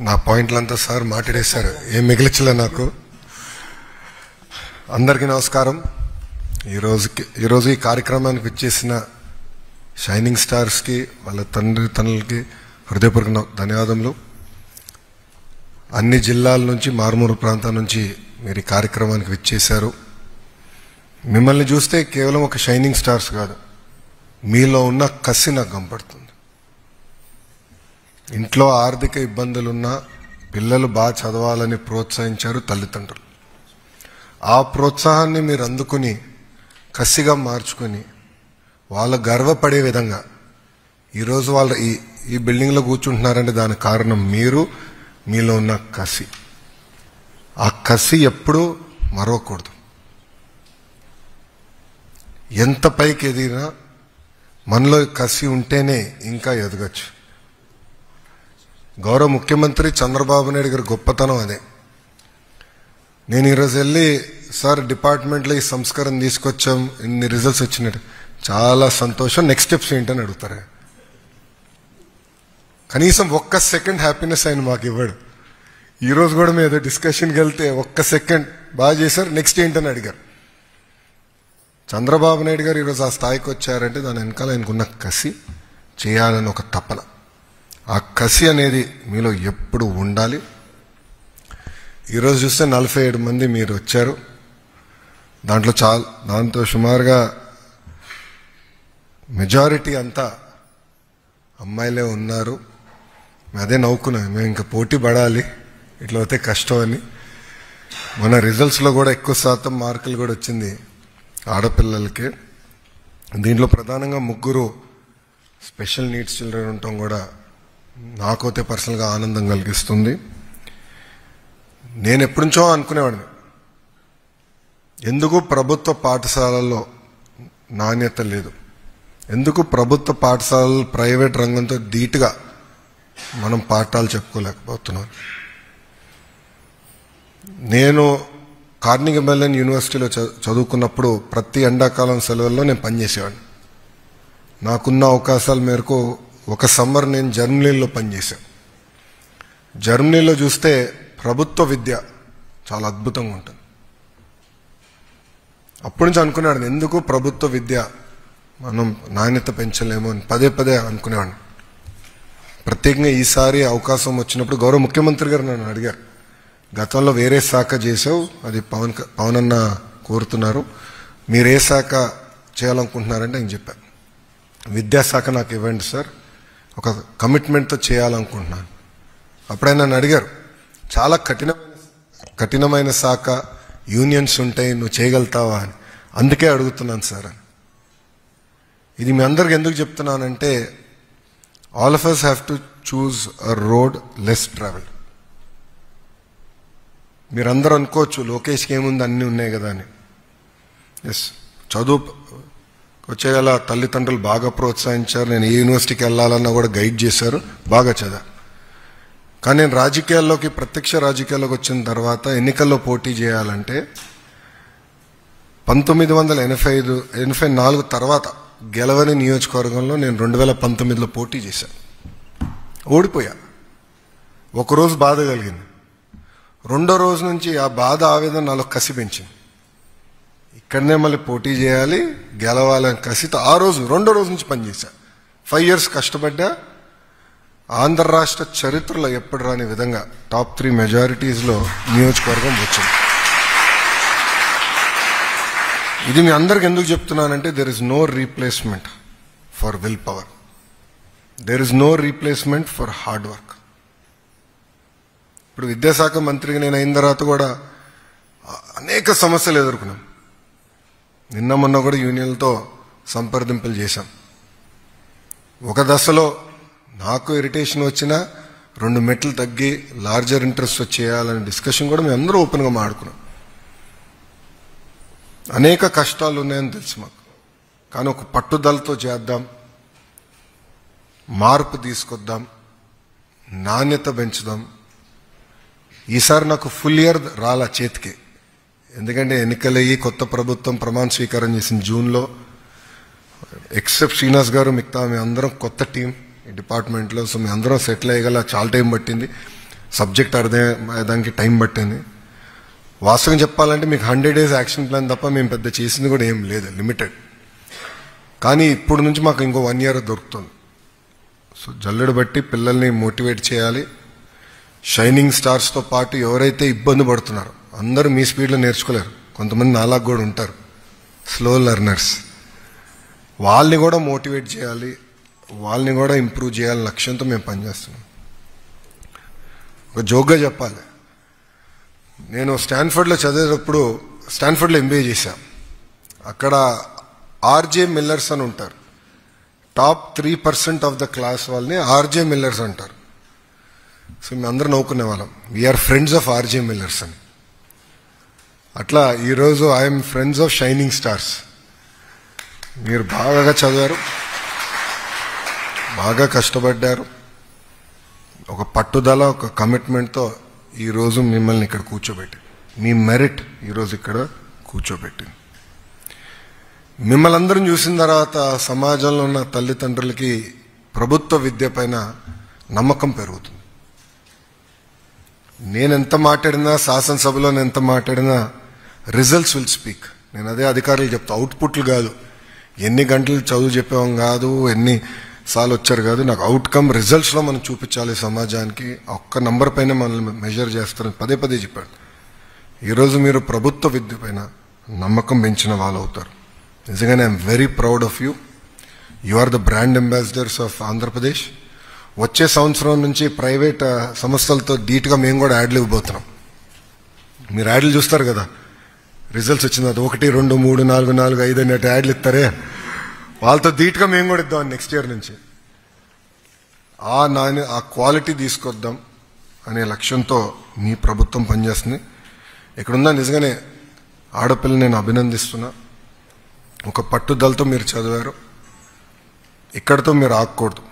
నా పాయింట్లంతా సార్ మాట్లాడేశారు, ఏం మిగిలించలే నాకు. అందరికీ నమస్కారం. ఈరోజు ఈ కార్యక్రమానికి వచ్చేసిన షైనింగ్ స్టార్స్కి, వాళ్ళ తల్లిదండ్రులకి హృదయపూర్వక ధన్యవాదములు. అన్ని జిల్లాల నుంచి, మారుమూల ప్రాంతాల నుంచి మీరు ఈ కార్యక్రమానికి వచ్చేశారు. మిమ్మల్ని చూస్తే కేవలం ఒక షైనింగ్ స్టార్స్ కాదు, మీలో ఉన్న కసి నాకు కనపడుతుంది. ఇంట్లో ఆర్థిక ఇబ్బందులున్నా పిల్లలు బాగా చదవాలని ప్రోత్సహించారు తల్లిదండ్రులు. ఆ ప్రోత్సాహాన్ని మీరు అందుకుని కసిగా మార్చుకొని వాళ్ళ గర్వపడే విధంగా ఈరోజు వాళ్ళ ఈ బిల్డింగ్లో కూర్చుంటున్నారంటే దానికి కారణం మీరు, మీలో ఉన్న కసి. ఆ కసి ఎప్పుడూ మరవకూడదు. ఎంత పైకి ఎదిగినా మనలో కసి ఉంటేనే ఇంకా ఎదగచ్చు. గౌరవ ముఖ్యమంత్రి చంద్రబాబు నాయుడు గారి గొప్పతనం అదే. నేను ఈరోజు వెళ్ళి, సార్ డిపార్ట్మెంట్లో ఈ సంస్కరణ తీసుకొచ్చాం, ఇన్ని రిజల్ట్స్ వచ్చినట్టు, చాలా సంతోషం, నెక్స్ట్ స్టెప్స్ ఏంటని అడుగుతారు. కనీసం ఒక్క సెకండ్ హ్యాపీనెస్ ఆయన మాకు ఇవ్వడు. ఈరోజు కూడా మేము ఏదో డిస్కషన్కి వెళ్తే ఒక్క సెకండ్ బాగా చేశారు, నెక్స్ట్ ఏంటని అడిగారు. చంద్రబాబు నాయుడు గారు ఈరోజు ఆ స్థాయికి వచ్చారంటే దాని వెనకాల ఆయనకున్న కసి, చేయాలని ఒక తపన. ఆ కసి అనేది మీలో ఎప్పుడు ఉండాలి. ఈరోజు చూస్తే 47 మంది మీరు వచ్చారు. దాంతో సుమారుగా మెజారిటీ అంతా అమ్మాయిలే ఉన్నారు. అదే నవ్వుకున్నాం, మేము ఇంకా పోటీ పడాలి, ఇట్లా అయితే కష్టం అని. మన రిజల్ట్స్లో కూడా ఎక్కువ శాతం మార్కులు కూడా వచ్చింది ఆడపిల్లలకి. దీంట్లో ప్రధానంగా 3 స్పెషల్ నీడ్స్ చిల్డ్రన్ ఉండటం కూడా నాకైతే పర్సనల్గా ఆనందం కలిగిస్తుంది. నేను ఎప్పటి నుంచో అనుకునేవాడిని, ఎందుకు ప్రభుత్వ పాఠశాలల్లో నాణ్యత లేదు, ఎందుకు ప్రభుత్వ పాఠశాలలు ప్రైవేట్ రంగంతో ధీటుగా మనం పాఠాలు చెప్పుకోలేకపోతున్నాం. నేను కార్నిగీ మెల్లన్ యూనివర్సిటీలో చదువుకున్నప్పుడు ప్రతి ఎండాకాలం సెలవుల్లో నేను పనిచేసేవాడిని. నాకున్న అవకాశాల మేరకు ఒక సమ్మర్ నేను జర్మనీలో పనిచేశాను. జర్మనీలో చూస్తే ప్రభుత్వ విద్య చాలా అద్భుతంగా ఉంటుంది. అప్పటి నుంచి అనుకునేవాడిని, ఎందుకు ప్రభుత్వ విద్య మనం నాణ్యత పెంచలేమో అని పదే అనుకునేవాడిని. ప్రత్యేకంగా ఈసారి అవకాశం వచ్చినప్పుడు గౌరవ ముఖ్యమంత్రి గారు నన్ను అడిగారు, గతంలో వేరే శాఖ చేసావు, అది పవన్ అన్న కోరుతున్నారు, మీరు ఏ శాఖ చేయాలనుకుంటున్నారంటే నేను చెప్పాను, విద్యాశాఖ నాకు ఇవ్వండి సార్, ఒక కమిట్మెంట్తో చేయాలనుకుంటున్నాను. అప్పుడే నన్ను అడిగారు, చాలా కఠినమైన శాఖ, యూనియన్స్ ఉంటాయి, నువ్వు చేయగలుగుతావా అని. అందుకే అడుగుతున్నాను సార్ అని. ఇది మీ అందరికి ఎందుకు చెప్తున్నానంటే, all of us have to choose a road less travelled. మీరందరూ అనుకోవచ్చు లోకేష్కి ఏముంది, అన్నీ ఉన్నాయి కదా అని. ఎస్, చదువు వచ్చేగల తల్లిదండ్రులు బాగా ప్రోత్సహించారు. నేను ఏ యూనివర్సిటీకి వెళ్ళాలన్నా కూడా గైడ్ చేశారు, బాగా చదివా. కానీ నేను రాజకీయాల్లోకి, ప్రత్యక్ష రాజకీయాల్లోకి వచ్చిన తర్వాత ఎన్నికల్లో పోటీ చేయాలంటే 1984 తర్వాత గెలవని నియోజకవర్గంలో నేను 2019లో పోటీ చేశాను. ఓడిపోయా. ఒకరోజు బాధ కలిగింది, రెండో రోజు నుంచి ఆ బాధ, ఆవేదన నాలో కసి పెంచింది. ఇక్కడనే మళ్ళీ పోటీ చేయాలి, గెలవాలని కసితో రెండో రోజు నుంచి పనిచేశా. 5 years కష్టపడ్డా. ఆంధ్ర రాష్ట్ర చరిత్రలో ఎప్పుడు రాని విధంగా టాప్ 3 మెజారిటీస్లో నియోజకవర్గం వచ్చింది. ఇది మీ అందరికి ఎందుకు చెప్తున్నానంటే, there is no replacement for will power, there is no replacement for hard work. ఇప్పుడు విద్యాశాఖ మంత్రిగా నేను అయిన తర్వాత కూడా అనేక సమస్యలు ఎదుర్కొన్నాం. నిన్న మొన్న కూడా యూనియన్లతో సంప్రదింపులు చేశాం. ఒక దశలో నాకు ఇరిటేషన్ వచ్చినా 2 మెట్లు తగ్గి లార్జర్ ఇంట్రెస్ట్ చేయాలనే డిస్కషన్ కూడా మేము అందరూ ఓపెన్గా మాట్లాడుకున్నాం. అనేక కష్టాలు ఉన్నాయని తెలుసు మాకు, కానీ ఒక పట్టుదలతో చేద్దాం, మార్పు తీసుకొద్దాం, నాణ్యత పెంచుదాం. ఈసారి నాకు ఫుల్ ఇయర్ రాలా చేతికి, ఎందుకంటే ఎన్నికలయ్యి కొత్త ప్రభుత్వం ప్రమాణ స్వీకారం చేసిన జూన్లో. ఎక్సెప్ట్ శ్రీనివాస్ గారు, మిగతా మీ అందరం కొత్త టీం ఈ డిపార్ట్మెంట్లో. సో మీ అందరం సెటిల్ అయ్యగల చాలా టైం పట్టింది. సబ్జెక్ట్ అర్థమయ్యేదానికి టైం పట్టింది. వాస్తవం చెప్పాలంటే మీకు 100 days యాక్షన్ ప్లాన్ తప్ప మేము పెద్ద చేసింది కూడా ఏం లేదు, లిమిటెడ్. కానీ ఇప్పుడు నుంచి మాకు ఇంకో 1 year దొరుకుతుంది. సో జల్లెడు బట్టి పిల్లల్ని మోటివేట్ చేయాలి. షైనింగ్ స్టార్స్తో పాటు ఎవరైతే ఇబ్బంది పడుతున్నారో అందరూ మీ స్పీడ్లో నేర్చుకోలేరు, కొంతమంది నాలాగా కూడా ఉంటారు స్లో లెర్నర్స్, వాళ్ళని కూడా మోటివేట్ చేయాలి, వాళ్ళని కూడా ఇంప్రూవ్ చేయాలని లక్ష్యంతో మేము పనిచేస్తున్నాం. ఒక జోక్గా చెప్పాలి, నేను స్టాన్ఫర్డ్లో చదివేటప్పుడు స్టాన్ఫర్డ్లో ఎంబీఏ చేశాను. అక్కడ ఆర్జే మిల్లర్స్ అని ఉంటారు, టాప్ 3% ఆఫ్ ద క్లాస్ వాళ్ళని ఆర్జే మిల్లర్స్ అంటారు. సో మేము అందరూ నవ్వుకునే వాళ్ళం, we're friends of RJ millers అని. అట్లా ఈరోజు I'm friends of shining stars. మీరు బాగా చదివారు, బాగా కష్టపడ్డారు, ఒక పట్టుదల, ఒక కమిట్మెంట్తో ఈరోజు మిమ్మల్ని ఇక్కడ కూర్చోబెట్టి, మీ మెరిట్ ఈరోజు ఇక్కడ కూర్చోబెట్టింది. మిమ్మల్ని అందరం చూసిన తర్వాత సమాజంలో ఉన్న తల్లిదండ్రులకి ప్రభుత్వ విద్య పైన నమ్మకం పెరుగుతుంది. నేను ఎంత మాట్లాడినా, శాసనసభలో నేను ఎంత మాట్లాడినా రిజల్ట్స్ విల్ స్పీక్. నేను అదే అధికారులు చెప్తా, అవుట్పుట్లు కాదు, ఎన్ని గంటలు చదువు చెప్పాం కాదు, ఎన్ని సార్లు వచ్చారు కాదు, నాకు అవుట్కమ్ రిజల్ట్స్లో మనం చూపించాలి సమాజానికి. ఒక్క నంబర్ పైన మనల్ని మెజర్ చేస్తారని పదే పదే చెప్పాడు. ఈరోజు మీరు ప్రభుత్వ విద్య పైన నమ్మకం పెంచిన వాళ్ళు అవుతారు. నిజంగానే I'm very proud of you. You are the brand ambassadors of Andhra Pradesh. వచ్చే సంవత్సరం నుంచి ప్రైవేట్ సంస్థలతో ధీటుగా మేము కూడా యాడ్లు ఇవ్వబోతున్నాం. మీరు యాడ్లు చూస్తారు కదా, రిజల్ట్స్ వచ్చిన 1, 2, 3, 4, 4, 5 అనే యాడ్లు ఇస్తారే, వాళ్ళతో ధీటుగా మేము కూడా ఇద్దాం నెక్స్ట్ ఇయర్ నుంచి. ఆ క్వాలిటీ తీసుకొద్దాం అనే లక్ష్యంతో మీ ప్రభుత్వం పనిచేస్తుంది. ఇక్కడున్న నిజంగానే ఆడపిల్లని నేను అభినందిస్తున్నా. ఒక పట్టుదలతో మీరు చదివారు, ఇక్కడితో మీరు ఆగకూడదు.